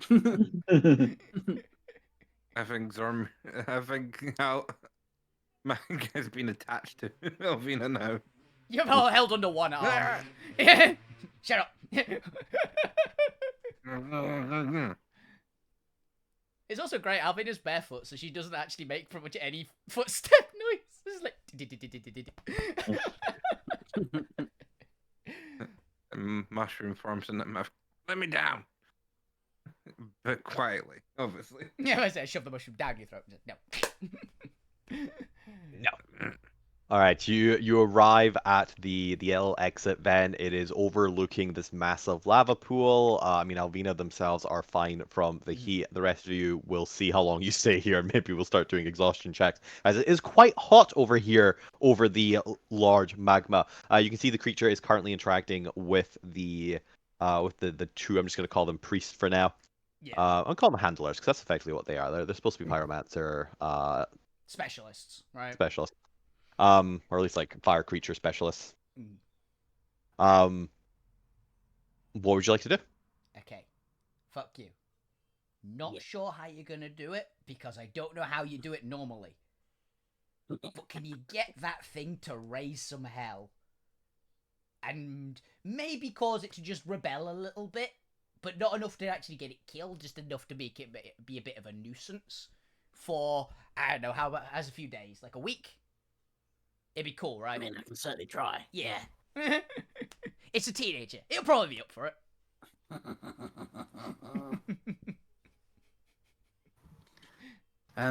I think how Mag has been attached to Alvina now. You're all held under one arm. Shut up. It's also great. Alvina's barefoot, so she doesn't actually make pretty much any footstep noise. It's like. Mushroom forms in that mouth. Let me down. But quietly, obviously. Yeah, I said shove the mushroom down your throat. No. All right, you arrive at the L exit vent. It is overlooking this massive lava pool. I mean, Alvina themselves are fine from the heat. The rest of you will see how long you stay here. Maybe we'll start doing exhaustion checks, as it is quite hot over here over the large magma. You can see the creature is currently interacting with the two. I'm just going to call them priests for now. Yeah. I'll call them handlers because that's effectively what they are. They're supposed to be pyromancer Specialists, right? specialists. Or at least like fire creature specialists. Mm. What would you like to do? Okay. Fuck you. Not Yeah. sure how you're gonna do it because I don't know how you do it normally. But can you get that thing to raise some hell? And maybe cause it to just rebel a little bit, but not enough to actually get it killed, just enough to make it be a bit of a nuisance for, I don't know, how about as a few days, like a week? It'd be cool, right? I mean, I can certainly try. Yeah. It's a teenager. It'll probably be up for it.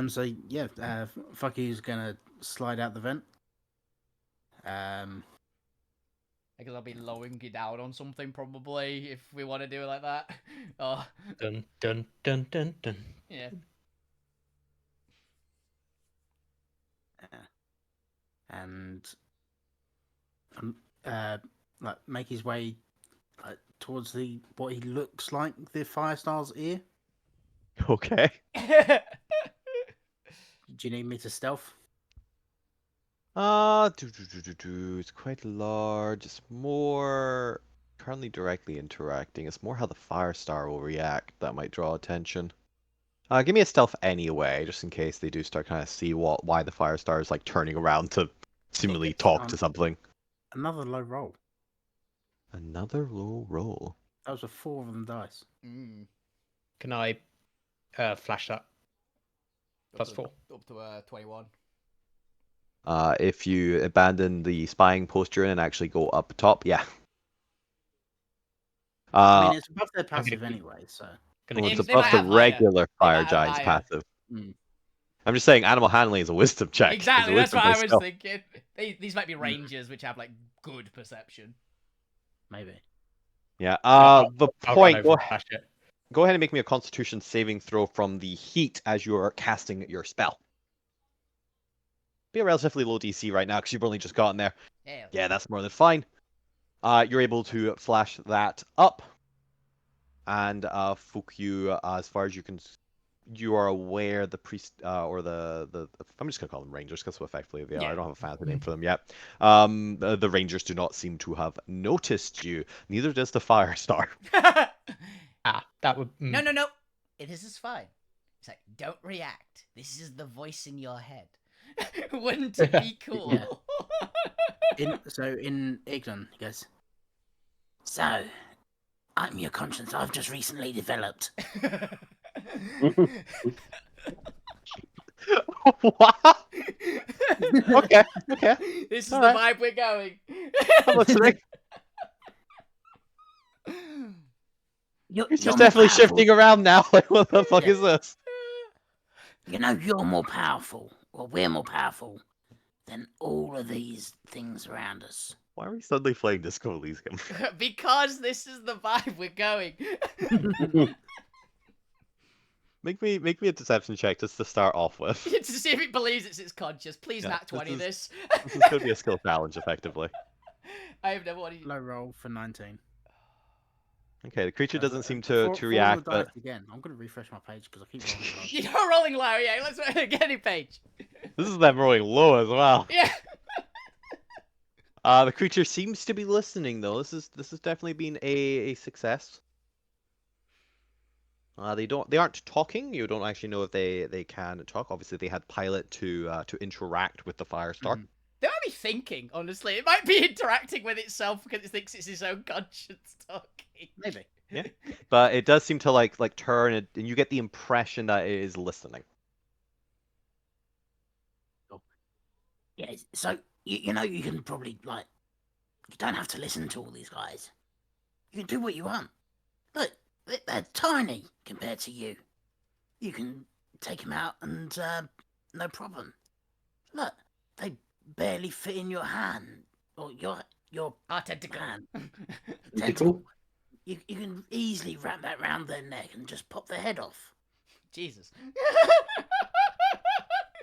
So yeah, fuck you's gonna slide out the vent. Because I'll be lowering you down on something probably if we want to do it like that. Oh, Dun dun dun dun dun. yeah. And like make his way towards what he looks like the Firestar's ear. Okay. Do you need me to stealth? It's quite large. It's more. currently directly interacting. It's more how the Firestar will react that might draw attention. Give me a stealth anyway, just in case they do start kind of see why the Firestar is like turning around to seemingly talk to something. Another low roll. Another low roll. That was a 4 of them dice. Can I flash that? Plus 4. Up to 21. If you abandon the spying posture and actually go up top, yeah. I mean, it's above their passive anyway, so. Well, it's They might above the have higher. regular They might Fire have Giant's higher. passive. I'm just saying, animal handling is a wisdom check. It's a Exactly, that's wisdom what I based was skill. thinking. These might be rangers, which have like good perception. Maybe. Yeah. I'll The run point. over and flash it. Go ahead and make me a Constitution saving throw from the heat as you are casting your spell. Be a relatively low DC right now because you've only just gotten there. Yeah, that's more than fine. You're able to flash that up, and Fukyu, as far as you can, you are aware the priest or the I'm just gonna call them rangers because effectively they are. Yeah. I don't have a fancy name for them yet. The rangers do not seem to have noticed you. Neither does the Firestar. That would. No. This is fine. It's like, don't react. This is the voice in your head. Wouldn't it be cool? Yeah. In Ignan, he goes, so, I'm your conscience. I've just recently developed. What? Okay. This is All the right. vibe we're going. I'm listening. You're It's more just definitely powerful. shifting around now. Like, what the fuck is this? You know, you're more powerful, or we're more powerful than all of these things around us. Why are we suddenly playing Disco Elysium? Because this is the vibe we're going. Make me a deception check just to start off with. To see if it believes it's conscious. Please Yeah, nat 20 this. This is going to be a skill challenge, effectively. I have never wanted. Low roll for 19. Okay, the creature doesn't seem Four to of react, the dice but again. I'm going to refresh my page because I keep rolling low. You're rolling low, yeah. Let's get any page. this is them rolling low as well. Yeah. The creature seems to be listening, though. This has definitely been a success. They aren't talking. You don't actually know if they can talk. Obviously, they had Pilot to interact with the Firestar. They might be thinking, honestly. It might be interacting with itself because it thinks it's its own conscience talking. Maybe. Yeah, but it does seem to like turn it, and you get the impression that it is listening. Yeah, so, you know, you can probably, like, you don't have to listen to all these guys. You can do what you want. Look, they're tiny compared to you. You can take them out and, no problem. Look, they barely fit in your hand. Or your Tentacle. hand. Tentacle. You can easily wrap that round their neck and just pop their head off. Jesus.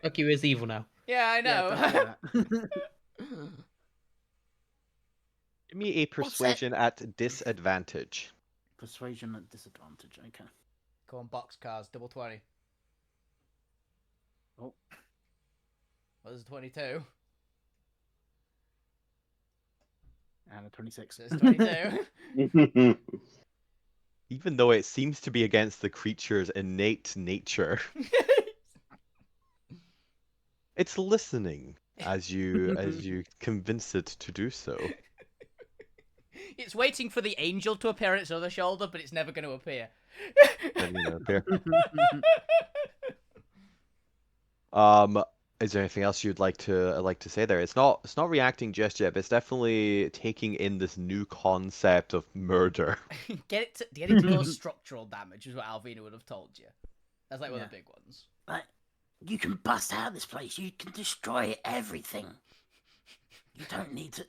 Fuck you is evil now. Yeah, I know. Give me a persuasion at disadvantage. Persuasion at disadvantage, okay. Come on, boxcars, double 20. Oh. What is 22? And a 26. So it's 22. Even though it seems to be against the creature's innate nature, it's listening as you convince it to do so. It's waiting for the angel to appear on its other shoulder, but it's never going to appear. Is there anything else you'd like to say there? It's not reacting just yet, but it's definitely taking in this new concept of murder. Get it to cause structural damage is what Alvina would have told you. That's like one of the big ones. Like, you can bust out this place. You can destroy everything. You don't need to.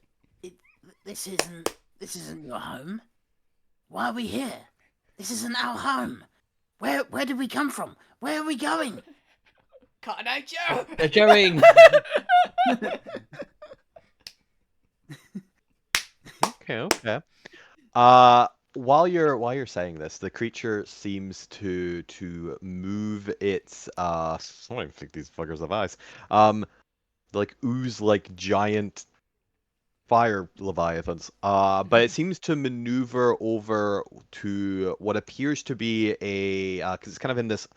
This isn't your home. Why are we here? This isn't our home. Where did we come from? Where are we going? Cotton Eye Joe! They're going. Okay. While you're saying this, the creature seems to move its I don't even think these fuckers have eyes. Like ooze like giant fire leviathans. But it seems to maneuver over to what appears to be a because it's kind of in this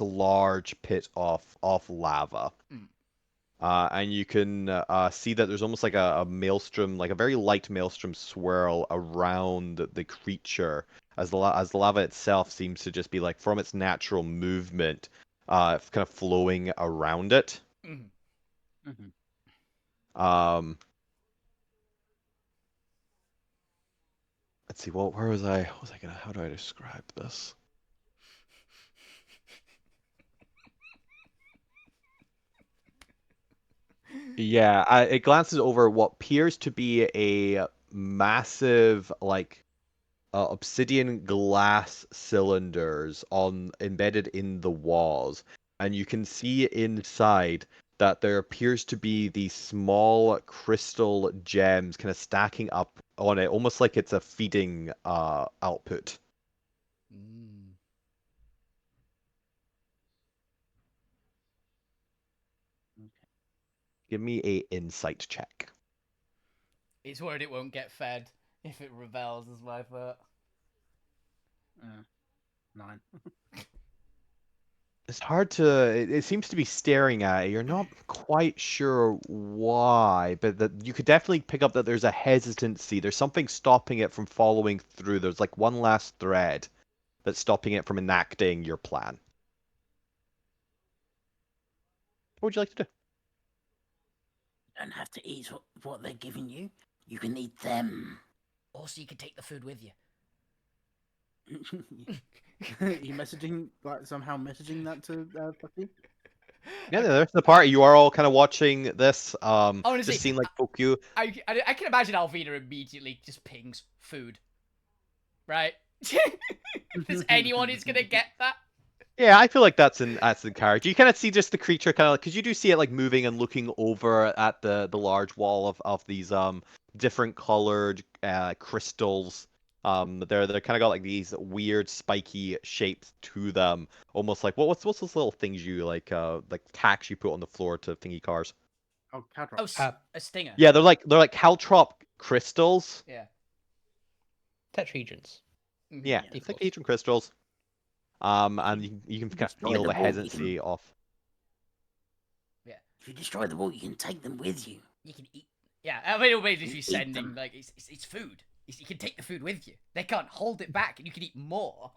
large pit of lava. Mm. And you can see that there's almost like a maelstrom, like a very light maelstrom swirl around the creature, as the lava itself seems to just be like from its natural movement, kind of flowing around it. Mhm. Um, let's see. Well, where was I? What was I gonna? How do I describe this? Yeah, it glances over what appears to be a massive, like, obsidian glass cylinders embedded in the walls, and you can see inside that there appears to be these small crystal gems kind of stacking up on it, almost like it's a feeding output. Mm. Give me a insight check. It's worried it won't get fed if it rebels, is my thought. 9. It's hard to. It seems to be staring at it. You're not quite sure why, but that you could definitely pick up that there's a hesitancy. There's something stopping it from following through. There's like one last thread that's stopping it from enacting your plan. What would you like to do? You don't have to eat what they're giving you. You can eat them. Also, you can take the food with you. You messaging somehow messaging that to Fucky? Yeah, there's the party. You are all kind of watching this. Honestly, Just seeing like Fokyu. I can imagine Alvina immediately just pings food. Right? Does anyone who's gonna get that? Yeah, I feel like that's in character. You kind of see just the creature kind of like, because you do see it like moving and looking over at the large wall of these different colored crystals. They're kind of got like these weird spiky shapes to them, almost like what's those little things you like tacks you put on the floor to thingy cars? Oh, Cadrock. Oh, a stinger. Yeah, they're like caltrop crystals. Yeah. Tetrahedrons. Mhm. Yeah, Yeah, it's of like course. Hadron crystals. And you can kind of destroy feel the the wall, you hesitancy can- off. If you destroy the wall, you can take them with you. You can eat. Yeah, I mean, it'll basically Eat sending them. like it's food. You can take the food with you. They can't hold it back, and you can eat more.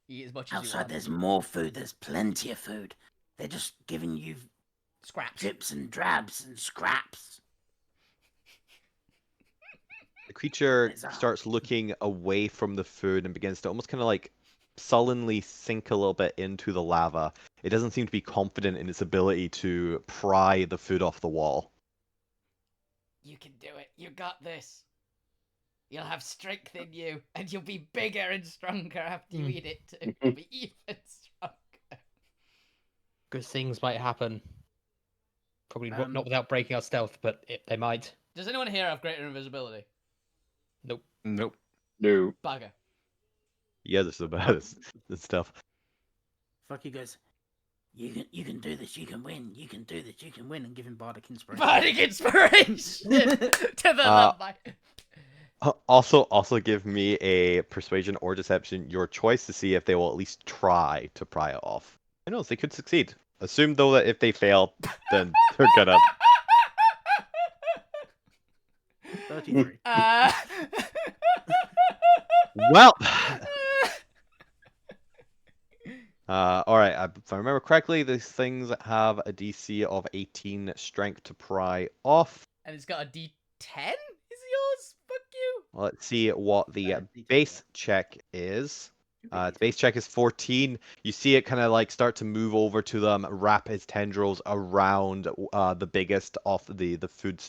Eat as much as you Outside, want. there's more food. There's plenty of food. They're just giving you Scraps. drips and drabs and scraps. The creature Bizarre. starts looking away from the food and begins to almost kind of like sullenly sink a little bit into the lava. It doesn't seem to be confident in its ability to pry the food off the wall. You can do it. You got this. You'll have strength in you, and you'll be bigger and stronger after you eat it too. You'll be even stronger. Good things might happen. Probably Um, not without breaking our stealth, but they might. Does anyone here have greater invisibility? Nope. Nope. No. Bugger. Yeah, this is about this stuff. Fucky goes, you can do this, you can win, you can do this, you can win, and give him bardic inspiration. Bardic inspiration to the vampire. Also give me a persuasion or deception, your choice, to see if they will at least try to pry it off. Who knows, they could succeed. Assume though that if they fail, then they're gonna 33. well. All right. If I remember correctly, these things have a DC of 18 strength to pry off. And it's got a D10? Is yours? Fuck you. Let's see what the D10, base check is. Its base check is 14. You see it kind of like start to move over to them, wrap its tendrils around the biggest of the food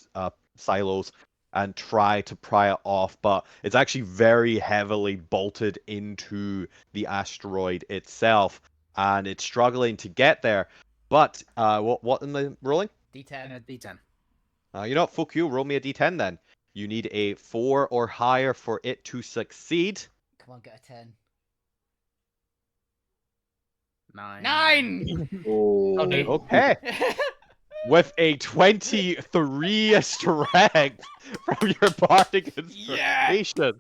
silos, and try to pry it off, but it's actually very heavily bolted into the asteroid itself, and it's struggling to get there. But what in the rolling? D10. D10. You know what? Fuck you. Roll me a d10 then. You need a 4 or higher for it to succeed. Come on, get a 10. 9. 9! Oh, Oh, no. Okay. with a 23 strength from your bardic inspiration.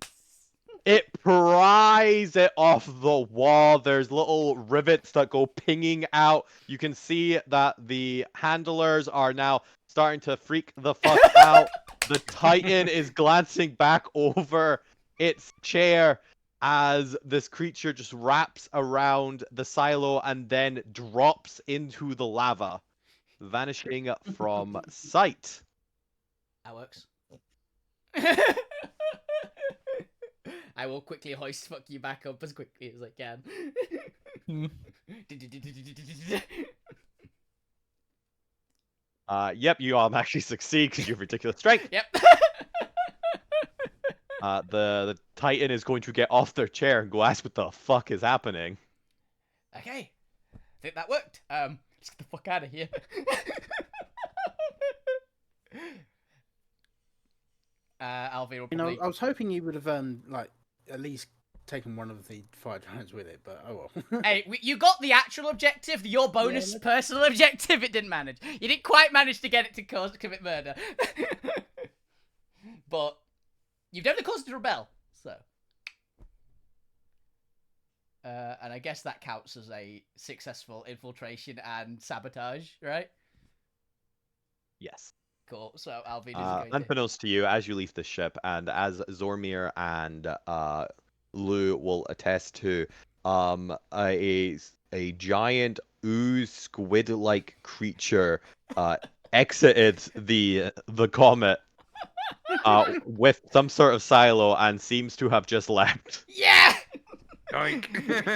It pries it off the wall. There's little rivets that go pinging out. You can see that the handlers are now starting to freak the fuck out. The Titan is glancing back over its chair as this creature just wraps around the silo and then drops into the lava, vanishing from sight. That works. I will quickly hoist fuck you back up as quickly as I can. Yep, you actually succeed because you have ridiculous strength. Yep. The Titan is going to get off their chair and go ask what the fuck is happening. Okay. I think that worked. Let's get the fuck out of here. Alvi will You know, probably... I was hoping you would have like at least taken one of the fire giants with it, but oh well. Hey, you got the actual objective, your bonus Yeah, personal objective, it didn't manage. You didn't quite manage to get it to commit murder. But you've definitely caused it to rebel, so. And I guess that counts as a successful infiltration and sabotage, right? Yes. Cool, so Alvin is going to... Unbeknownst to you, as you leave the ship, and as Zormir and Lou will attest to, a giant ooze squid-like creature exited the comet with some sort of silo and seems to have just left. Yeah! Yoink!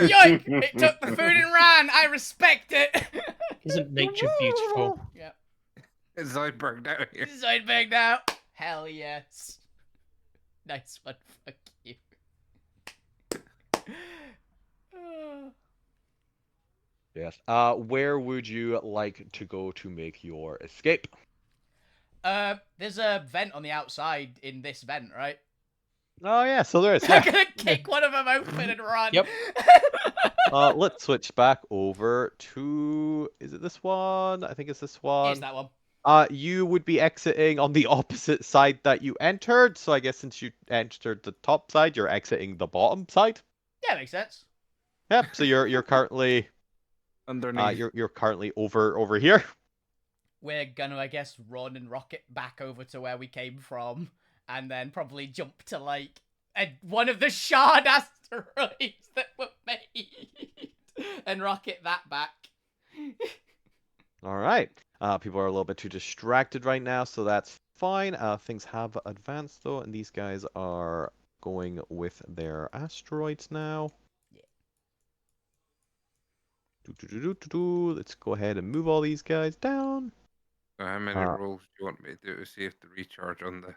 Yoink! It took the food and ran! I respect it! Isn't nature beautiful? Yeah. It's Zoidberg down here. Zoidberg now. Hell yes. Nice one. Fuck you. Yes. Where would you like to go to make your escape? There's a vent on the outside in this vent, right? Oh yeah, so there is. I'm Yeah. gonna kick one of them open and run. Yep. Let's switch back over to. Is it this one? I think it's this one. It's that one. You would be exiting on the opposite side that you entered. So I guess since you entered the top side, you're exiting the bottom side. Yeah, makes sense. Yep. So you're currently Underneath. you're currently over here. We're gonna, I guess, run and rocket back over to where we came from, and then probably jump to like one of the shard asteroids that were made, and rocket that back. All right. People are a little bit too distracted right now, so that's fine. Things have advanced though, and these guys are going with their asteroids now. Yeah. Let's go ahead and move all these guys down. So how many rolls do you want me to do to see if the recharge on the...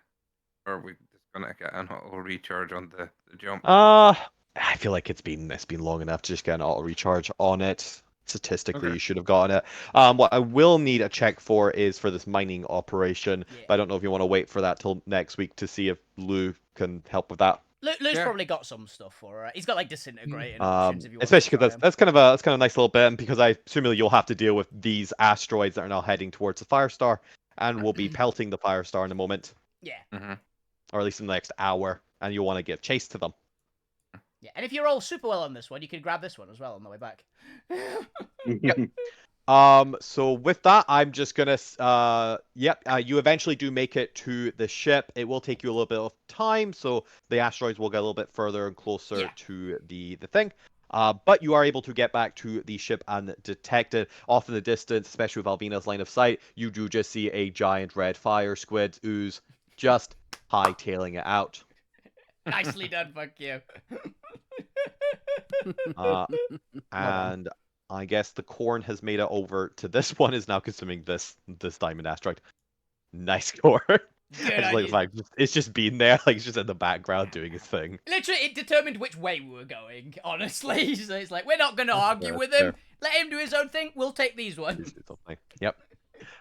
Or are we just gonna get an auto recharge on the jump? I feel like it's been long enough to just get an auto recharge on it. Statistically, Okay. you should have gotten it. What I will need a check for is for this mining operation. Yeah. But I don't know if you want to wait for that till next week to see if Lou can help with that. Lou's Yeah. probably got some stuff for her. He's got like disintegrating options if you want. Especially to try because that's kind of a nice little bit, and because I assume you'll have to deal with these asteroids that are now heading towards the Firestar, and will be pelting the Firestar in a moment, Yeah. Mm-hmm. or at least in the next hour, and you'll want to give chase to them. Yeah, and if you're all super well on this one, you can grab this one as well on the way back. So with that, I'm just gonna, you eventually do make it to the ship. It will take you a little bit of time, so the asteroids will get a little bit further and closer Yeah. to the thing. But you are able to get back to the ship and detect it off in the distance, especially with Alvina's line of sight. You do just see a giant red fire squid ooze just hightailing it out. Nicely done, fuck you. And I guess the corn has made it over to this one, is now consuming this diamond asteroid. Nice corn. Good It's idea. like it's just been there, like it's just in the background doing his thing. Literally, it determined which way we were going, honestly. So it's like, we're not going to That's argue fair, with fair. him. Let him do his own thing. We'll take these ones. Something. Yep.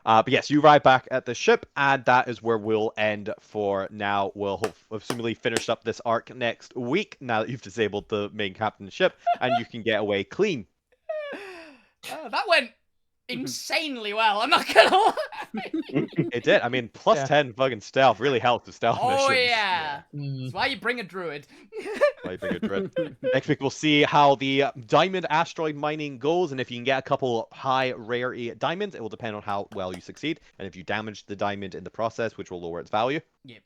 But yes, you arrive back at the ship, and that is where we'll end for now. We'll assumingly finish up this arc next week, now that you've disabled the main captain's ship, and you can get away clean. That went insanely well. I'm not gonna lie. It did. I mean, plus Yeah. 10 fucking stealth really helps with stealth Oh missions. yeah. Mm. That's why you bring a druid. Why you bring a dread. Next week we'll see how the diamond asteroid mining goes, and if you can get a couple high rarity diamonds, it will depend on how well you succeed, and if you damage the diamond in the process, which will lower its value. Yep.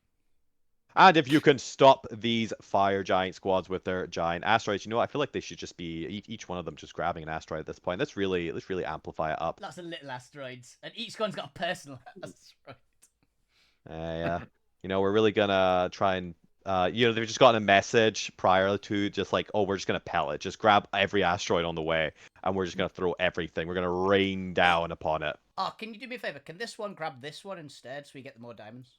And if you can stop these fire giant squads with their giant asteroids, you know, I feel like they should just be each one of them just grabbing an asteroid at this point. Let's really amplify it up. Lots of little asteroids, and each one's got a personal asteroid. Yeah. You know, we're really gonna try and you know, they've just gotten a message prior to just like, oh, we're just gonna pellet, just grab every asteroid on the way, and we're just gonna throw everything. We're gonna rain down upon it. Oh, can you do me a favor? Can this one grab this one instead, so we get the more diamonds?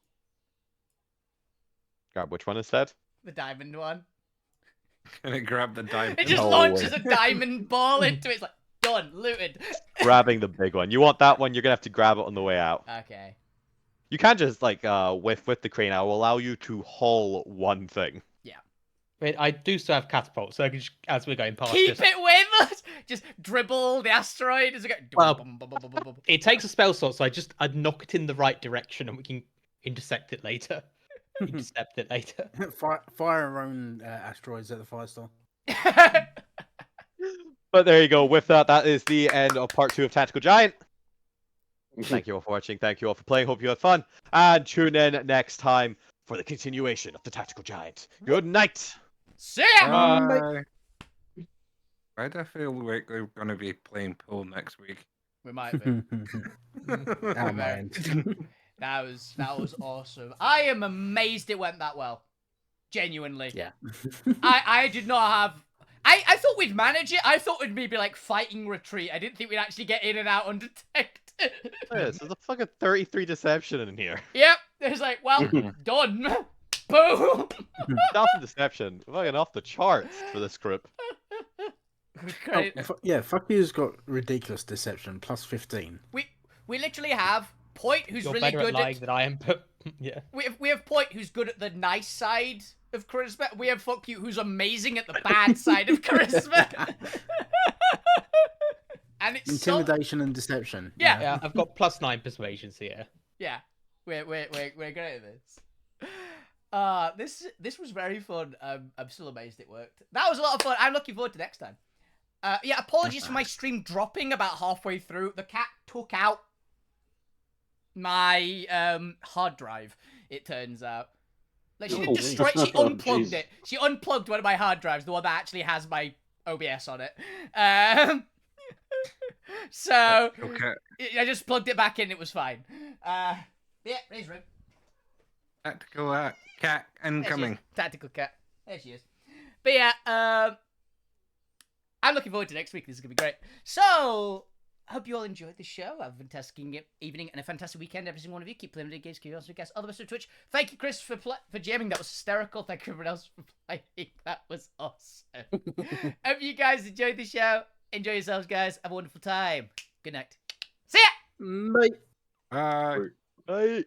Grab which one instead? The diamond one. Can it grab the diamond? It just No launches way. a diamond ball into it. It's like done, looted. Grabbing the big one. You want that one? You're gonna have to grab it on the way out. Okay. You can't just like with the crane. I will allow you to haul one thing. I mean, I do still have catapults, so I can just, as we're going past, Keep just... it with us. Just dribble the asteroid as we go. Well, Bum, bum, bum, bum, bum, bum. It takes a spell slot, so I'd knock it in the right direction, and we can intersect it later. Intercept it later. Fire our own asteroids at the 5-star. But there you go. With that, that is the end of part 2 of Tactical Giant. Thank you all for watching. Thank you all for playing. Hope you had fun. And tune in next time for the continuation of the Tactical Giant. Good night. See ya! Bye. Why do I feel like we're going to be playing pool next week? We might be. Oh, man. That was awesome. I am amazed it went that well. Genuinely. Yeah. I did not have. I thought we'd manage it. I thought we'd maybe like fighting retreat. I didn't think we'd actually get in and out undetected. There's a fucking 33 deception in here. Yep. It was like, well, done. Boom. Stealth and deception. Fucking off the charts for this group. Great. Yeah, fuck you's got ridiculous deception, plus 15. We literally have Point, who's You're really better good at lying than I am, but yeah. We have Point, who's good at the nice side of charisma. We have Fuck You, who's amazing at the bad side of charisma. And it's Intimidation and deception. Yeah. Yeah, I've got +9 persuasion here. Yeah, we're great at this. This was very fun. I'm still amazed it worked. That was a lot of fun. I'm looking forward to next time. Yeah, apologies for my stream dropping about halfway through. The cat took out my hard drive. It turns out, like, she didn't destroy it. She unplugged it. She unplugged one of my hard drives, the one that actually has my OBS on it. So Okay. I just plugged it back in. It was fine. Yeah, there's Rib. Tactical cat incoming. Tactical cat. There she is. But yeah, I'm looking forward to next week. This is gonna be great. So, I hope you all enjoyed the show. Have a fantastic evening and a fantastic weekend, every single one of you. Keep playing video games, keep on guests, all the best on Twitch. Thank you, Chris, for jamming. That was hysterical. Thank you, everyone else, for playing. That was awesome. Hope you guys enjoyed the show. Enjoy yourselves, guys. Have a wonderful time. Good night. See ya! Bye. Bye. Bye.